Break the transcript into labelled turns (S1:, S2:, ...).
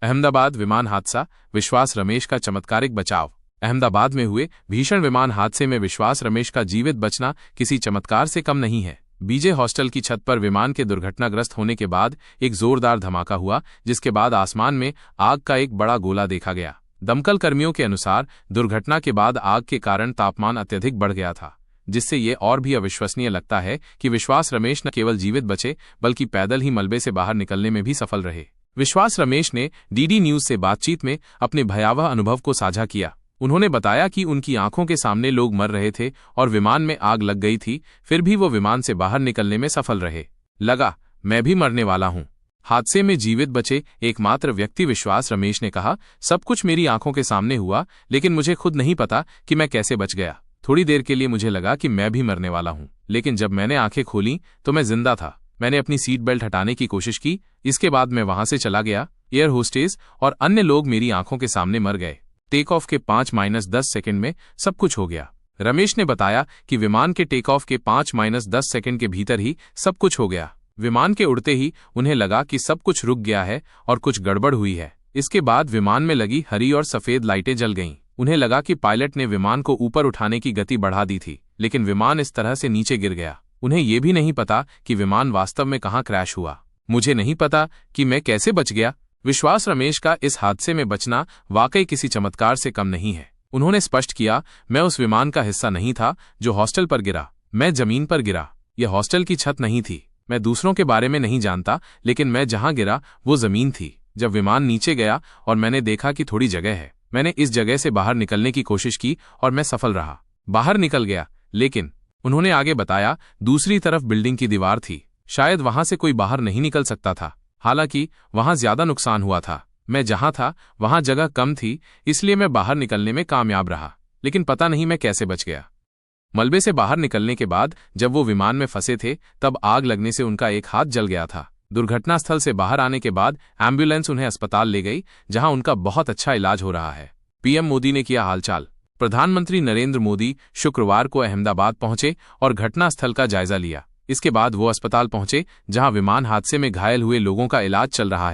S1: अहमदाबाद विमान हादसा, विश्वास रमेश का चमत्कारिक बचाव। अहमदाबाद में हुए भीषण विमान हादसे में विश्वास रमेश का जीवित बचना किसी चमत्कार से कम नहीं है। बीजे हॉस्टल की छत पर विमान के दुर्घटनाग्रस्त होने के बाद एक जोरदार धमाका हुआ, जिसके बाद आसमान में आग का एक बड़ा गोला देखा गया। दमकल कर्मियों के अनुसार दुर्घटना के बाद आग के कारण तापमान अत्यधिक बढ़ गया था, जिससे ये और भी अविश्वसनीय लगता है कि विश्वास रमेश न केवल जीवित बचे बल्कि पैदल ही मलबे से बाहर निकलने में भी सफल रहे। विश्वास रमेश ने डीडी न्यूज से बातचीत में अपने भयावह अनुभव को साझा किया। उन्होंने बताया कि उनकी आंखों के सामने लोग मर रहे थे और विमान में आग लग गई थी, फिर भी वो विमान से बाहर निकलने में सफल रहे। लगा मैं भी मरने वाला हूं। हादसे में जीवित बचे एकमात्र व्यक्ति विश्वास रमेश ने कहा, सब कुछ मेरी आंखों के सामने हुआ, लेकिन मुझे खुद नहीं पता कि मैं कैसे बच गया। थोड़ी देर के लिए मुझे लगा कि मैं भी मरने वाला हूं, लेकिन जब मैंने आंखें खोली तो मैं जिंदा था। मैंने अपनी सीट बेल्ट हटाने की कोशिश की, इसके बाद मैं वहां से चला गया। एयर होस्टेस और अन्य लोग मेरी आंखों के सामने मर गए। टेक ऑफ के 5-10 सेकंड में सब कुछ हो गया। रमेश ने बताया कि विमान के टेक ऑफ के 5-10 सेकंड के भीतर ही सब कुछ हो गया। विमान के उड़ते ही उन्हें लगा कि सब कुछ रुक गया है और कुछ गड़बड़ हुई है। इसके बाद विमान में लगी हरी और सफेद लाइटें जल गईं। उन्हें लगा कि पायलट ने विमान को ऊपर उठाने की गति बढ़ा दी थी, लेकिन विमान इस तरह से नीचे गिर गया। उन्हें यह भी नहीं पता कि विमान वास्तव में कहां क्रैश हुआ। मुझे नहीं पता कि मैं कैसे बच गया। विश्वास रमेश का इस हादसे में बचना वाकई किसी चमत्कार से कम नहीं है। उन्होंने स्पष्ट किया, मैं उस विमान का हिस्सा नहीं था जो हॉस्टल पर गिरा। मैं जमीन पर गिरा। यह हॉस्टल की छत नहीं थी। मैं दूसरों के बारे में नहीं जानता, लेकिन मैं जहां गिरा वो जमीन थी। जब विमान नीचे गया और मैंने देखा कि थोड़ी जगह है, मैंने इस जगह से बाहर निकलने की कोशिश की और मैं सफल रहा। बाहर निकल गया, लेकिन उन्होंने आगे बताया, दूसरी तरफ बिल्डिंग की दीवार थी। शायद वहां से कोई बाहर नहीं निकल सकता था। हालांकि वहां ज्यादा नुकसान हुआ था। मैं जहां था वहां जगह कम थी, इसलिए मैं बाहर निकलने में कामयाब रहा, लेकिन पता नहीं मैं कैसे बच गया। मलबे से बाहर निकलने के बाद जब वो विमान में फंसे थे, तब आग लगने से उनका एक हाथ जल गया था। दुर्घटना स्थल से बाहर आने के बाद एम्बुलेंस उन्हें अस्पताल ले गई, जहां उनका बहुत अच्छा इलाज हो रहा है। पीएम मोदी ने किया हालचाल। प्रधानमंत्री नरेंद्र मोदी शुक्रवार को अहमदाबाद पहुंचे और घटनास्थल का जायजा लिया। इसके बाद वो अस्पताल पहुंचे, जहां विमान हादसे में घायल हुए लोगों का इलाज चल रहा है।